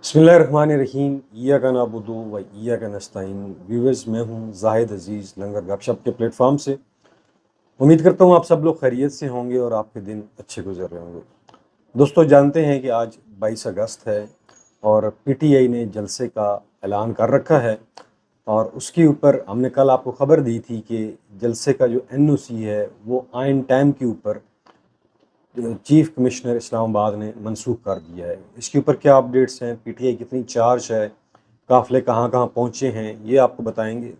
बिस्मिल्लाहिर्रहमानिर्रहीम इय्याका नअबुदु व इय्याका नस्तईन। व्यूअर्स, मैं हूं जाहिद अजीज़ लंगर गपशप के प्लेटफॉर्म से। उम्मीद करता हूं आप सब लोग खैरियत से होंगे और आपके दिन अच्छे गुजर रहे होंगे। दोस्तों, जानते हैं कि आज 22 अगस्त है और पीटीआई ने जलसे का ऐलान कर रखा है और उसके ऊपर हमने कल आपको खबर दी थी कि जलसे का जो एनओसी है वो आइन टाइम के ऊपर चीफ कमिश्नर इस्लामाबाद ने मनसूख कर दिया है। इसके ऊपर क्या अपडेट्स हैं, पीटीआई कितनी चार्ज है, काफ़िले कहाँ कहाँ पहुँचे हैं, ये आपको बताएंगे।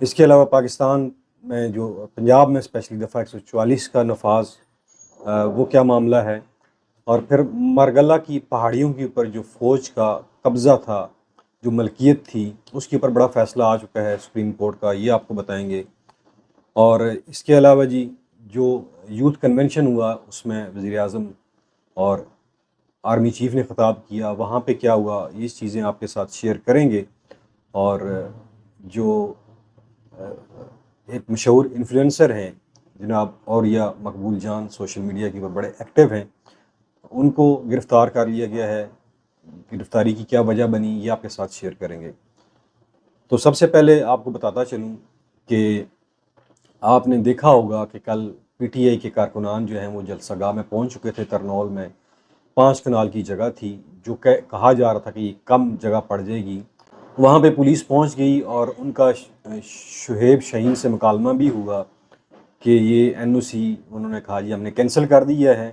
इसके अलावा पाकिस्तान में जो पंजाब में स्पेशली दफ़ा 144 का नफाज, वो क्या मामला है, और फिर मरगला की पहाड़ियों के ऊपर जो फ़ौज का कब्ज़ा था, जो मलकियत थी, उसके ऊपर बड़ा फ़ैसला आ चुका है सुप्रीम कोर्ट का, ये आपको बताएंगे। और इसके अलावा जी, जो यूथ कन्वेंशन हुआ उसमें वज़ीर आज़म और आर्मी चीफ़ ने ख़िताब किया, वहाँ पे क्या हुआ, ये चीज़ें आपके साथ शेयर करेंगे। और जो एक मशहूर इन्फ्लुएंसर हैं जनाब औरिया मकबूल जान, सोशल मीडिया के ऊपर बड़े एक्टिव हैं, उनको गिरफ़्तार कर लिया गया है। गिरफ़्तारी की क्या वजह बनी, ये आपके साथ शेयर करेंगे। तो सबसे पहले आपको बताता चलूँ कि आपने देखा होगा कि कल पीटीआई के कारकुनान जो हैं वो जलसागाह में पहुंच चुके थे। तरनौल में 5 कनाल की जगह थी, जो कहा जा रहा था कि ये कम जगह पड़ जाएगी। वहाँ पे पुलिस पहुंच गई और उनका शुहेब शाहीन से मुकालमा भी हुआ कि ये एनओसी उन्होंने कहा जी हमने कैंसिल कर दिया है।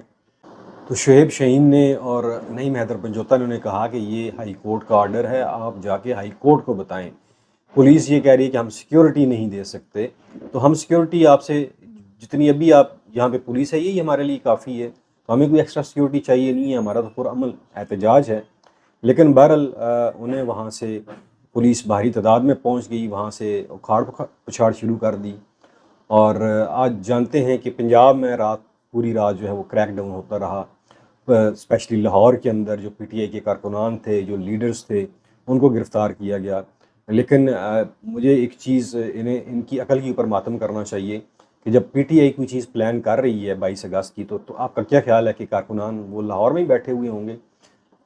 तो शुहेब शाहीन ने और नईम हैदर पंजोता ने उन्हें कहा कि ये हाई कोर्ट का ऑर्डर है, आप जाके हाई कोर्ट को बताएं। पुलिस ये कह रही है कि हम सिक्योरिटी नहीं दे सकते, तो हम सिक्योरिटी आपसे जितनी अभी आप यहाँ पे पुलिस है यही हमारे लिए काफ़ी है, तो हमें कोई एक्स्ट्रा सिक्योरिटी चाहिए नहीं है, हमारा तो पुरअमन एहतजाज है। लेकिन बहरहाल उन्हें वहाँ से पुलिस भारी तादाद में पहुँच गई, वहाँ से उखाड़ पुछाड़ शुरू कर दी। और आज जानते हैं कि पंजाब में पूरी रात जो है वो क्रैकडाउन होता रहा, स्पेशली लाहौर के अंदर जो पीटीआई के कारकुनान थे, जो लीडर्स थे, उनको गिरफ़्तार किया गया। लेकिन मुझे एक चीज़ इन्हें इनकी अकल के ऊपर मातम करना चाहिए कि जब पीटीआई कोई चीज़ प्लान कर रही है 22 अगस्त की, तो आपका क्या ख्याल है कि कारकुनान वो लाहौर में ही बैठे हुए होंगे?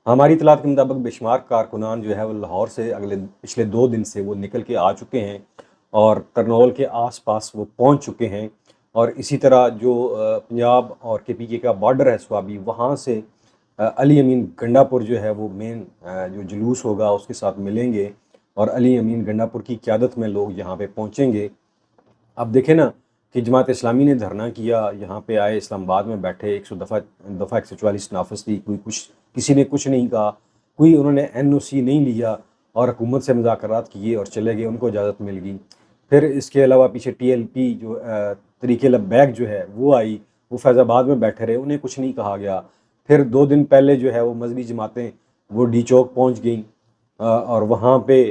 हमारी इतलात के मुताबिक बेशुमार कारकुनान जो है वो लाहौर से पिछले 2 दिन से वो निकल के आ चुके हैं और करनौल के आसपास वो पहुंच चुके हैं। और इसी तरह जो पंजाब और केपीके का बॉर्डर है स्वाबी, वहाँ से अली अमीन गंडापुर जो है वो मेन जो जुलूस होगा उसके साथ मिलेंगे और अली अमीन गंडापुर की क़यादत में लोग यहाँ पे पहुँचेंगे। अब देखें ना कि जमात इस्लामी ने धरना किया, यहाँ पे आए, इस्लामाबाद में बैठे, 100 दफ़ा 144 नाफिज थी, कोई कुछ किसी ने कुछ नहीं कहा, कोई उन्होंने एनओसी नहीं लिया और हुकूमत से मुज़ाकरात किए और चले गए, उनको इजाज़त मिल गई। फिर इसके अलावा पीछे टीएलपी जो तरीके लब्बैक जो है वो आई, वो फैज़ाबाद में बैठे रहे, उन्हें कुछ नहीं कहा गया। फिर 2 दिन पहले जो है वो मजहबी जमातें वो डी चौक पहुँच गई और वहाँ पे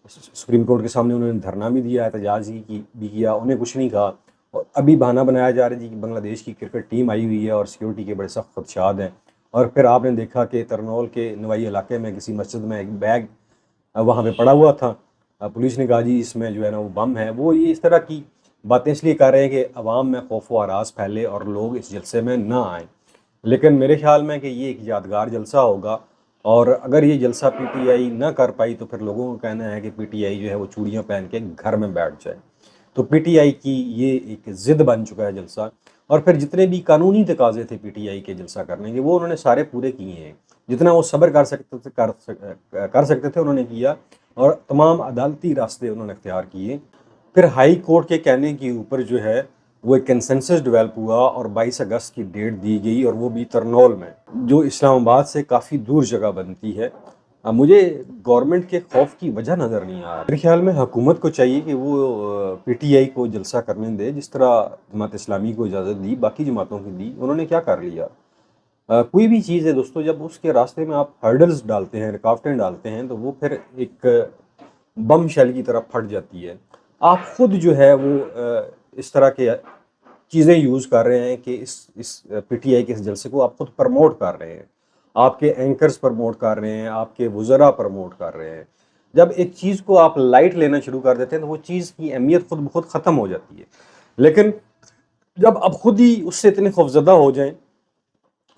सुप्रीम कोर्ट के सामने उन्होंने धरना भी दिया, एहतजाज भी किया, उन्हें कुछ नहीं कहा। और अभी बहाना बनाया जा रहा है जी कि बांग्लादेश की क्रिकेट टीम आई हुई है और सिक्योरिटी के बड़े सख्त खदशात हैं। और फिर आपने देखा कि तरनौल के नवाई इलाके में किसी मस्जिद में एक बैग वहाँ पे पड़ा हुआ था, पुलिस ने कहा जी इसमें जो है ना वो बम है। वो ये इस तरह की बातें इसलिए कर रहे हैं कि अवाम में खौफ व हरास फैले और लोग इस जलसे में ना आएँ। लेकिन मेरे ख्याल में कि ये एक यादगार जलसा होगा और अगर ये जलसा पीटीआई ना कर पाई तो फिर लोगों का कहना है कि पीटीआई जो है वो चूड़ियाँ पहन के घर में बैठ जाए। तो पीटीआई की ये एक ज़िद बन चुका है जलसा। और फिर जितने भी कानूनी तकाजे थे पीटीआई के जलसा करने के, वो उन्होंने सारे पूरे किए हैं। जितना वो सब्र कर सकते थे उन्होंने किया और तमाम अदालती रास्ते उन्होंने इख्तियार किए। फिर हाई कोर्ट के कहने के ऊपर जो है वो एक कंसेंसस डेवलप हुआ और 22 अगस्त की डेट दी गई, और वो भी तरनौल में, जो इस्लामाबाद से काफ़ी दूर जगह बनती है। अब मुझे गवर्नमेंट के खौफ की वजह नज़र नहीं आ रही। मेरे ख्याल में हुकूमत को चाहिए कि वो पीटीआई को जलसा करने दे, जिस तरह जमात इस्लामी को इजाज़त दी, बाकी जमातों की दी, उन्होंने क्या कर लिया। कोई भी चीज़ है दोस्तों, जब उसके रास्ते में आप हर्डल्स डालते हैं, रुकावटें डालते हैं, तो वो फिर एक बम शेल की तरह फट जाती है। आप खुद जो है वो इस तरह के चीज़ें यूज़ कर रहे हैं कि इस पीटीआई के इस जलसे को आप खुद प्रमोट कर रहे हैं, आपके एंकर्स प्रमोट कर रहे हैं, आपके वज़रा प्रमोट कर रहे हैं। जब एक चीज़ को आप लाइट लेना शुरू कर देते हैं तो वो चीज़ की अहमियत खुद ब खुद ख़त्म हो जाती है। लेकिन जब आप खुद ही उससे इतने खौफज़दा हो जाएं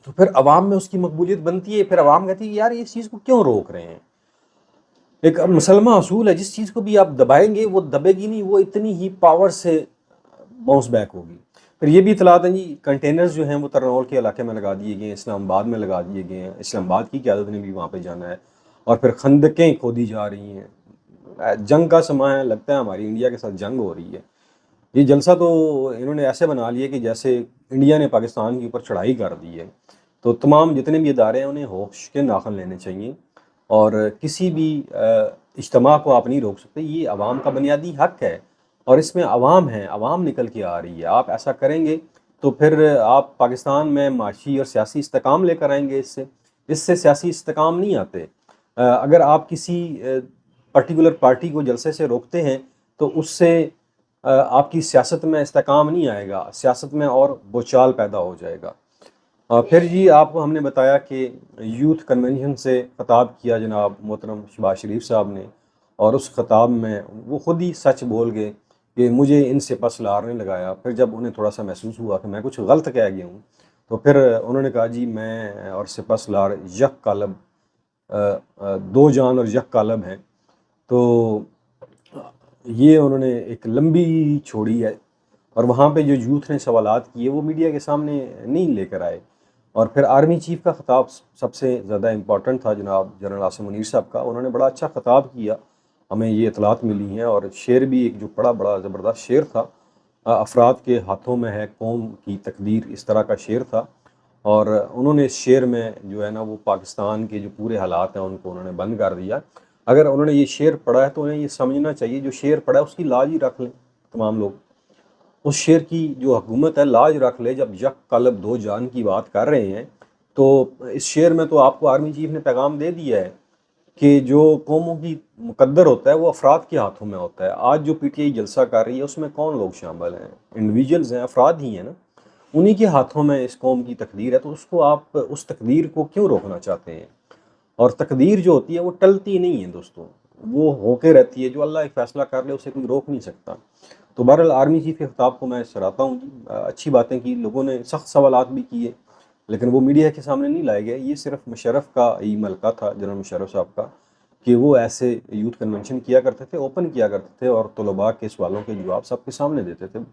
तो फिर अवाम में उसकी मकबूलियत बनती है। फिर अवाम कहती है यार ये इस चीज़ को क्यों रोक रहे हैं। एक मुसलमान असूल है, जिस चीज़ को भी आप दबाएंगे वो दबेगी नहीं, वो इतनी ही पावर से बाउंस बैक होगी। फिर ये भी इतलात हैं जी, कंटेनर्स जो हैं वो तरनौल के इलाके में लगा दिए गए हैं, इस्लामाबाद में लगा दिए गए हैं, इस्लामाबाद की क़यादत ने भी वहाँ पे जाना है, और फिर खंदकें खोदी जा रही हैं। जंग का समय है, लगता है हमारी इंडिया के साथ जंग हो रही है। ये जलसा तो इन्होंने ऐसे बना लिया कि जैसे इंडिया ने पाकिस्तान के ऊपर चढ़ाई कर दी है। तो तमाम जितने भी इदारे हैं उन्हें होश के नाखन लेने चाहिए, और किसी भी इज्तिमा को आप नहीं रोक सकते। ये अवाम का बुनियादी हक है, और इसमें अवाम है, अवाम निकल के आ रही है। आप ऐसा करेंगे तो फिर आप पाकिस्तान में माशी और सियासी इस्तेकाम लेकर आएंगे। इससे इससे सियासी इस्तेकाम नहीं आते। अगर आप किसी पर्टिकुलर पार्टी को जलसे से रोकते हैं तो उससे आपकी सियासत में इस्तेकाम नहीं आएगा, सियासत में और बोचाल पैदा हो जाएगा। फिर जी आपको हमने बताया कि यूथ कन्वेंशन से ख़िताब किया जनाब मोहतरम शहबाज शरीफ साहब ने, और उस ख़िताब में वो ख़ुद ही सच बोल गए कि मुझे इनसे पस लार नहीं लगाया। फिर जब उन्हें थोड़ा सा महसूस हुआ कि मैं कुछ गलत कह गया हूँ, तो फिर उन्होंने कहा जी मैं और सिपस लार यक कालब, दो जान और यक कालब हैं। तो ये उन्होंने एक लंबी छोड़ी है, और वहाँ पे जो यूथ ने सवालात किए वो मीडिया के सामने नहीं लेकर आए। और फिर आर्मी चीफ का ख़िताब सबसे ज़्यादा इम्पॉर्टेंट था जनाब जनरल आसिम मुनीर साहब का। उन्होंने बड़ा अच्छा ख़िताब किया, हमें ये इतलात मिली हैं, और शेर भी एक जो बड़ा ज़बरदस्त शेर था, अफराद के हाथों में है कौम की तकदीर, इस तरह का शेर था। और उन्होंने इस शेर में जो है ना वो पाकिस्तान के जो पूरे हालात हैं उनको उन्होंने बंद कर दिया। अगर उन्होंने ये शेर पढ़ा है तो उन्हें ये समझना चाहिए, जो शेर पढ़ा है उसकी लाज ही रख लें तमाम लोग। उस शेर की जो हुकूमत है लाज रख ले। जब यक कलब दो जान की बात कर रहे हैं तो इस शेर में तो आपको आर्मी चीफ ने पैगाम दे दिया है कि जो कौमों की मुकद्दर होता है वो अफराद के हाथों में होता है। आज जो पीटीआई जलसा कर रही है उसमें कौन लोग शामिल हैं? इंडिविजुअल्स हैं, अफराद ही हैं ना। उन्हीं के हाथों में इस कौम की तकदीर है, तो उसको आप उस तकदीर को क्यों रोकना चाहते हैं? और तकदीर जो होती है वो टलती नहीं है दोस्तों, वो होके रहती है। जो अल्लाह एक फ़ैसला कर ले उसे कोई रोक नहीं सकता। तो बहरहाल आर्मी चीफ के ख़िताब को मैं सराहता हूँ जी। अच्छी बातें की, लोगों ने सख्त सवालात भी किए, लेकिन वो मीडिया के सामने नहीं लाए गए। ये सिर्फ मुशर्रफ का ही मलका था, जनरल मुशर्रफ साहब का, कि वो ऐसे यूथ कन्वेंशन किया करते थे, ओपन किया करते थे, और तलबा के सवालों के जवाब सबके सामने देते थे,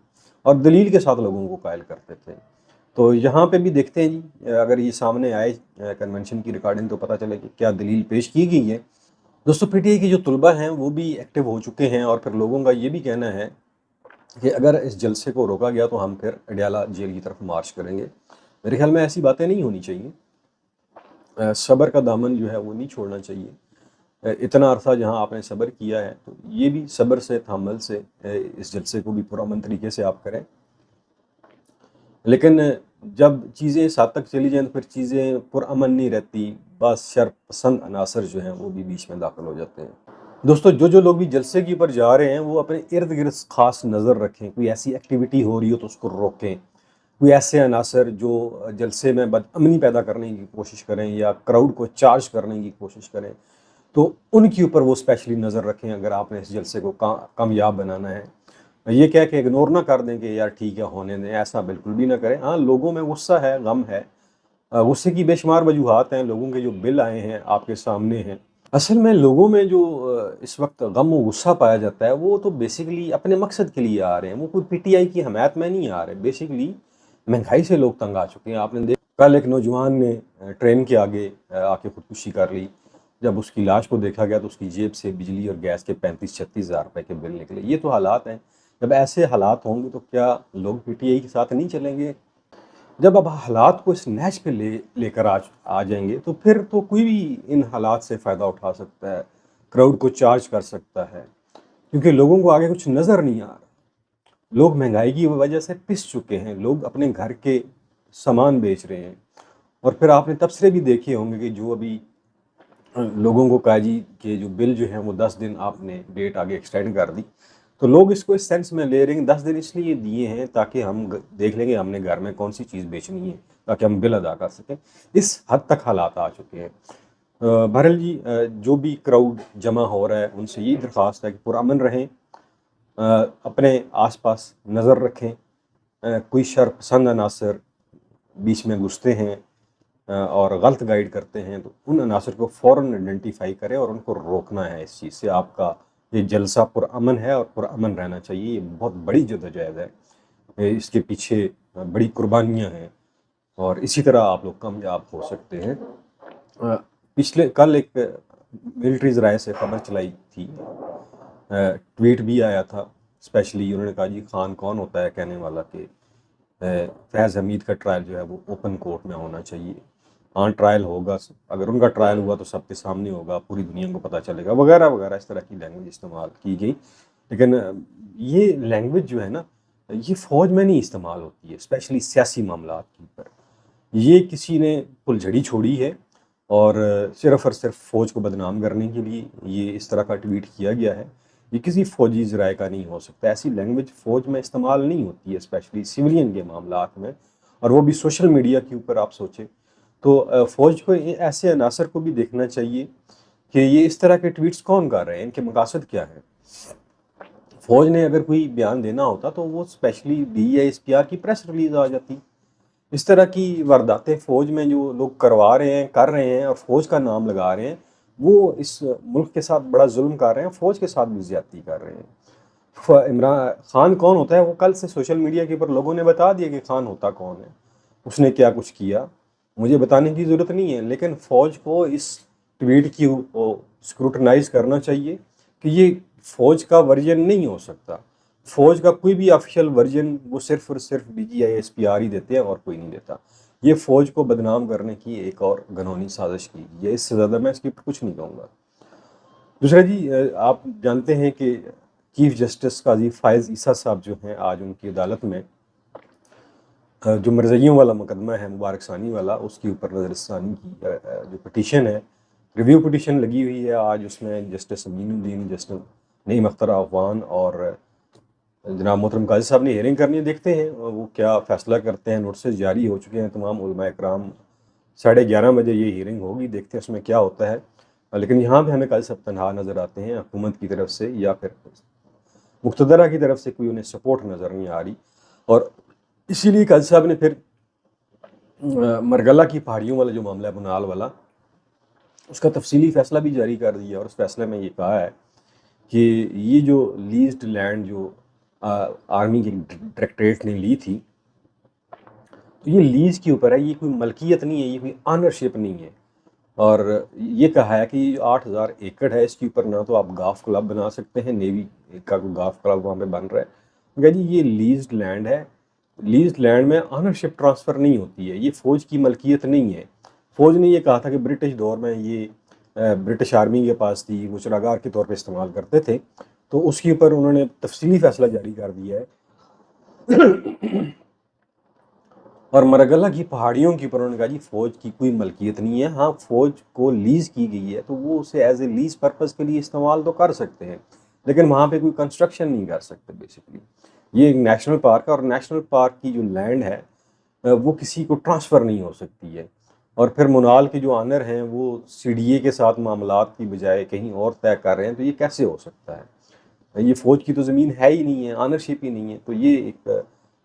और दलील के साथ लोगों को कायल करते थे। तो यहाँ पे भी देखते हैं जी, अगर ये सामने आए कन्वेंशन की रिकॉर्डिंग तो पता चले कि क्या दलील पेश की गई है। दोस्तों पीटीआई के जो तलबा हैं वो भी एक्टिव हो चुके हैं, और फिर लोगों का ये भी कहना है कि अगर इस जलसे को रोका गया तो हम फिर अडयाला जेल की तरफ मार्च करेंगे। मेरे ख्याल में ऐसी बातें नहीं होनी चाहिए। सब्र का दामन जो है वो नहीं छोड़ना चाहिए। इतना अरसा जहाँ आपने सब्र किया है तो ये भी सब्र से, तहम्मुल से इस जलसे को भी पुरअमन तरीके से आप करें। लेकिन जब चीज़ें इस हद तक चली जाएँ तो फिर चीज़ें पुरअमन नहीं रहती, बस शर पसंद अनासर जो हैं वो भी बीच में दाखिल हो जाते हैं। दोस्तों जो लोग भी जलसे के ऊपर जा रहे हैं वो अपने इर्द गिर्द खास नज़र रखें। कोई ऐसी एक्टिविटी हो रही हो तो उसको रोकें। कोई ऐसे अनासर जो जलसे में बदअमनी पैदा करने की कोशिश करें या क्राउड को चार्ज करने की कोशिश करें, तो उनके ऊपर वो स्पेशली नज़र रखें अगर आपने इस जलसे को कामयाब बनाना है। ये कह के इग्नोर ना कर दें कि यार ठीक है होने दें, ऐसा बिल्कुल भी ना करें। हाँ, लोगों में गुस्सा है, गम है, गुस्से की बेशुमार वजूहात हैं। लोगों के जो बिल आए हैं आपके सामने हैं। असल में लोगों में जो इस वक्त गम और गुस्सा पाया जाता है वो तो बेसिकली अपने मकसद के लिए आ रहे हैं, वो कोई पीटीआई की हमायत में नहीं आ रहे। बेसिकली महंगाई से लोग तंग आ चुके हैं। आपने देखा कल एक नौजवान ने ट्रेन के आगे आके खुदकुशी कर ली। जब उसकी लाश को देखा गया तो उसकी जेब से बिजली और गैस के 35-36 हज़ार रुपए के बिल निकले। ये तो हालात हैं। जब ऐसे हालात होंगे तो क्या लोग पीटीआई के साथ नहीं चलेंगे? जब अब हालात को इस नहज पे लेकर आ जाएंगे तो फिर तो कोई भी इन हालात से फ़ायदा उठा सकता है, क्राउड को चार्ज कर सकता है, क्योंकि लोगों को आगे कुछ नज़र नहीं आ रहा। लोग महंगाई की वजह से पिस चुके हैं, लोग अपने घर के सामान बेच रहे हैं। और फिर आपने तबसरे भी देखे होंगे कि जो अभी लोगों को कहा जी कि जो बिल जो है वो 10 दिन आपने डेट आगे एक्सटेंड कर दी। तो लोग इसको इस सेंस में ले रहे हैं कि 10 दिन इसलिए दिए हैं ताकि हम देख लेंगे हमने घर में कौन सी चीज़ बेचनी है, ताकि हम बिल अदा कर सकें। इस हद तक हालात आ चुके हैं। बहरहाल जी, जो भी क्राउड जमा हो रहा है उनसे यही दरख्वास्त है कि पुरअमन रहें, अपने आसपास नज़र रखें। कोई शर पसंद अनासर बीच में घुसते हैं और गलत गाइड करते हैं, तो उन अनासर को फ़ौरन आइडेंटिफाई करें और उनको रोकना है। इस चीज़ से आपका ये जलसा पुरअमन है और पुरअमन रहना चाहिए। ये बहुत बड़ी जद्दोजहद है, इसके पीछे बड़ी कुर्बानियाँ हैं और इसी तरह आप लोग कामयाब हो सकते हैं। पिछले कल एक मिलिट्री ज़राए से खबर चलाई थी, ट्वीट भी आया था, स्पेशली उन्होंने कहा जी खान कौन होता है कहने वाला कि फैज़ हमीद का ट्रायल जो है वो ओपन कोर्ट में होना चाहिए। हाँ ट्रायल होगा, अगर उनका ट्रायल हुआ तो सबके सामने होगा, पूरी दुनिया को पता चलेगा, वगैरह वगैरह। इस तरह की लैंग्वेज इस्तेमाल की गई। लेकिन ये लैंग्वेज जो है ना, ये फ़ौज में नहीं इस्तेमाल होती है, स्पेशली सियासी मामलात के ऊपर। ये किसी ने फुलझड़ी छोड़ी है और सिर्फ़ और सिर्फ फ़ौज को बदनाम करने के लिए ये इस तरह का ट्वीट किया गया है। ये किसी फ़ौजी ज़राए का नहीं हो सकता। ऐसी लैंग्वेज फ़ौज में इस्तेमाल नहीं होती है, स्पेशली सिविलियन के मामलात में, और वो भी सोशल मीडिया के ऊपर। आप सोचें तो फ़ौज को ऐसे अनासर को भी देखना चाहिए कि ये इस तरह के ट्वीट्स कौन कर रहे हैं, इनके मकासद क्या हैं। फ़ौज ने अगर कोई बयान देना होता तो वो स्पेशली DISPR की प्रेस रिलीज़ आ जाती। इस तरह की वारदातें फ़ौज में जो लोग करवा रहे हैं, कर रहे हैं और फ़ौज का नाम लगा रहे हैं, वो इस मुल्क के साथ बड़ा जुल्म कर रहे हैं, फ़ौज के साथ भी ज़्यादती कर रहे हैं। इमरान खान कौन होता है, वो कल से सोशल मीडिया के ऊपर लोगों ने बता दिया कि खान होता कौन है, उसने क्या कुछ किया, मुझे बताने की ज़रूरत नहीं है। लेकिन फ़ौज को इस ट्वीट की स्क्रूटनाइज़ करना चाहिए कि ये फ़ौज का वर्जन नहीं हो सकता। फ़ौज का कोई भी ऑफिशियल वर्जन वो सिर्फ और सिर्फ DGISPR ही देते हैं और कोई नहीं देता। ये फ़ौज को बदनाम करने की एक और घिनौनी साजिश की गई है। इससे ज़्यादा मैं इसके ऊपर कुछ नहीं कहूँगा। दूसरा जी, आप जानते हैं कि चीफ जस्टिस काजी फ़ायज़ ईसा साहब जो हैं, आज उनकी अदालत में जो मरज़इयों वाला मुकदमा है, मुबारक सानी वाला, उसके ऊपर नज़रसानी की जो पिटीशन है, रिव्यू पिटीशन लगी हुई है। आज उसमें जस्टिस अमीनुद्दीन, जस्टिस नईम अख्तर अफ़गान और जनाब मोहतरम काजी साहब ने हियरिंग करनी है। देखते हैं वो क्या फ़ैसला करते हैं। नोटिस जारी हो चुके हैं तमाम उलमा इकराम, 11:30 बजे ये हियरिंग होगी, देखते हैं उसमें क्या होता है। लेकिन यहाँ पे हमें काजी साहब तनहा नज़र आते हैं, हुकूमत की तरफ से या फिर मुक़्तदरा की तरफ से कोई उन्हें सपोर्ट नज़र नहीं आ रही। और इसीलिए काजी साहब ने फिर मरगला की पहाड़ियों वाला जो मामला है, बुनाल वाला, उसका तफसीली फ़ैसला भी जारी कर दिया और उस फैसले में ये कहा है कि ये जो लीज्ड लैंड जो आर्मी के डायरेक्टरेट ने ली थी, तो ये लीज के ऊपर है, ये कोई मलकियत नहीं है, ये कोई ऑनरशिप नहीं है। और ये कहा है कि ये 8,000 एकड़ है, इसके ऊपर ना तो आप गाफ क्लब बना सकते हैं, नेवी का कोई गाफ क्लब वहाँ पे बन रहा है। तो कहा जी ये लीज्ड लैंड है, लीज्ड लैंड में ऑनरशिप ट्रांसफ़र नहीं होती है, ये फ़ौज की मलकियत नहीं है। फ़ौज ने ये कहा था कि ब्रिटिश दौर में ये ब्रिटिश आर्मी के पास थी, वो चरागार के तौर पे इस्तेमाल करते थे, तो उसके ऊपर उन्होंने तफसीली फ़ैसला जारी कर दिया है। और मरगला की पहाड़ियों के ऊपर उन्होंने कहा जी फ़ौज की कोई मलकियत नहीं है। हाँ, फ़ौज को लीज़ की गई है तो वो उसे एज ए लीज़ पर्पज़ के लिए इस्तेमाल तो कर सकते हैं, लेकिन वहाँ पे कोई कंस्ट्रक्शन नहीं कर सकते। बेसिकली ये एक नेशनल पार्क है और नेशनल पार्क की जो लैंड है वो किसी को ट्रांसफ़र नहीं हो सकती है। और फिर मुनाल के जो ऑनर हैं वो CDA के साथ मामलात की बजाय कहीं और तय कर रहे हैं, तो ये कैसे हो सकता है। ये फ़ौज की तो ज़मीन है ही नहीं है, ऑनरशिप ही नहीं है। तो ये एक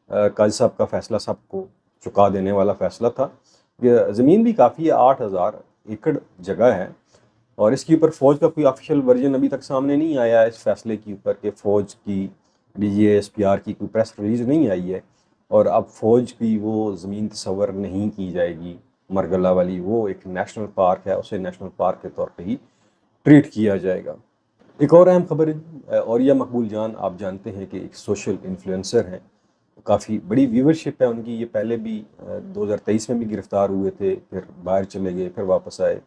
काजी साहब का फ़ैसला सबको चुका देने वाला फ़ैसला था। ये ज़मीन भी काफ़ी है, 8,000 एकड़ जगह है और इसके ऊपर फ़ौज का कोई ऑफिशियल वर्जन अभी तक सामने नहीं आया है इस फैसले के ऊपर कि फ़ौज की DGISPR की कोई प्रेस रिलीज़ नहीं आई है। और अब फ़ौज की वो ज़मीन तस्वर नहीं की जाएगी मरगला वाली, वो एक नेशनल पार्क है, उसे नेशनल पार्क के तौर पे ही ट्रीट किया जाएगा। एक और अहम खबर है, औरिया मकबूल जान, आप जानते हैं कि एक सोशल इन्फ्लुएंसर हैं, काफ़ी बड़ी व्यूवरशिप है उनकी। ये पहले भी 2023 में भी गिरफ़्तार हुए थे, फिर बाहर चले गए, फिर वापस आए।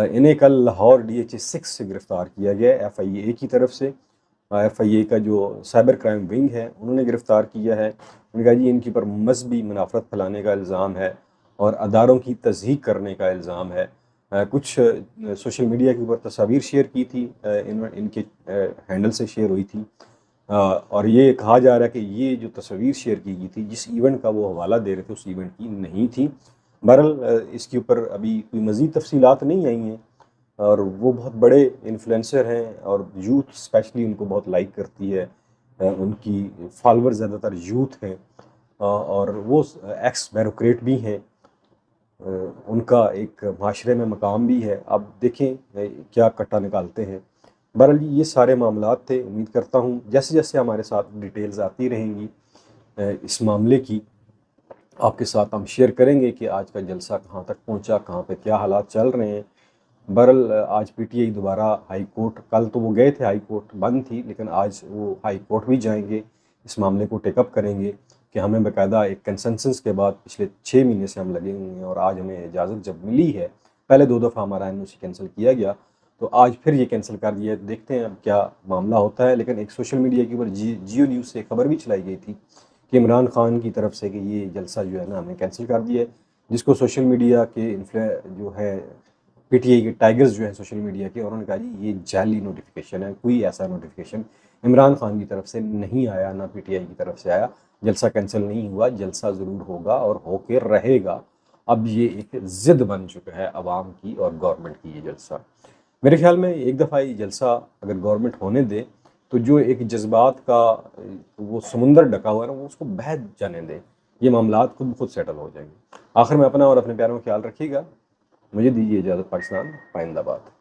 इन्हें कल लाहौर DHA-6 से गिरफ़्तार किया गया, FIA की तरफ से। FIA का जो साइबर क्राइम विंग है उन्होंने गिरफ़्तार किया है। उन्होंने कहा जी इनके ऊपर मज़हबी मुनाफ़रत फैलाने का इल्ज़ाम है और अदारों की तज़हीक करने का इल्ज़ाम है। कुछ सोशल मीडिया के ऊपर तस्वीर शेयर की थी, इनके हैंडल से शेयर हुई थी, और ये कहा जा रहा है कि ये जो तस्वीर शेयर की गई थी, जिस इवेंट का वो हवाला दे रहे थे, उस इवेंट की नहीं थी। बहरहाल इसके ऊपर अभी कोई मज़ीद तफसीलात नहीं आई हैं और वो बहुत बड़े इन्फ्लुएंसर हैं और यूथ स्पेशली उनको बहुत लाइक करती है। उनकी फॉलोअर ज़्यादातर यूथ हैं और वो एक्स बैरोक्रेट भी हैं। उनका एक माशरे में मकाम भी है। अब देखें क्या कट्टा निकालते हैं। बहरहाल ये सारे मामलात थे। उम्मीद करता हूँ जैसे जैसे हमारे साथ डिटेल्स आती रहेंगी इस मामले की, आपके साथ हम शेयर करेंगे कि आज का जलसा कहाँ तक पहुँचा, कहाँ पे क्या हालात चल रहे हैं। बहरहाल आज पीटीआई दोबारा हाई कोर्ट, कल तो वो गए थे हाई कोर्ट, बंद थी, लेकिन आज वो हाई कोर्ट भी जाएंगे, इस मामले को टेकअप करेंगे कि हमें बाकायदा एक कंसेंसस के बाद पिछले 6 महीने से हम लगे हुए हैं और आज हमें इजाज़त जब मिली है, पहले 2 दफ़ा हमारा एनओसी कैंसिल किया गया, तो आज फिर ये कैंसिल कर दिया। देखते हैं अब क्या मामला होता है। लेकिन एक सोशल मीडिया के ऊपर जियो न्यूज़ से खबर भी चलाई गई थी कि इमरान खान की तरफ से कि ये जलसा जो है ना हमने कैंसिल कर दिया है, जिसको सोशल मीडिया के जो है पीटीआई के टाइगर्स जो हैं सोशल मीडिया के, उन्होंने कहा जी ये जाली नोटिफिकेशन है, कोई ऐसा नोटिफिकेशन इमरान खान की तरफ से नहीं आया, ना पीटीआई की तरफ से आया, जलसा कैंसिल नहीं हुआ, जलसा ज़रूर होगा और होके रहेगा। अब ये एक ज़िद बन चुका है अवाम की और गवर्नमेंट की ये जलसा। मेरे ख्याल में एक दफ़ा ये जलसा अगर गवर्नमेंट होने दे तो जो एक जज्बात का वो समुंदर ढका हुआ है ना, वो उसको बह जाने दे, ये मामलात खुद ब खुद सेटल हो जाएंगे। आखिर में अपना और अपने प्यारों का ख्याल रखिएगा। मुझे दीजिए इजाज़त। पाकिस्तान पाइंदाबाद।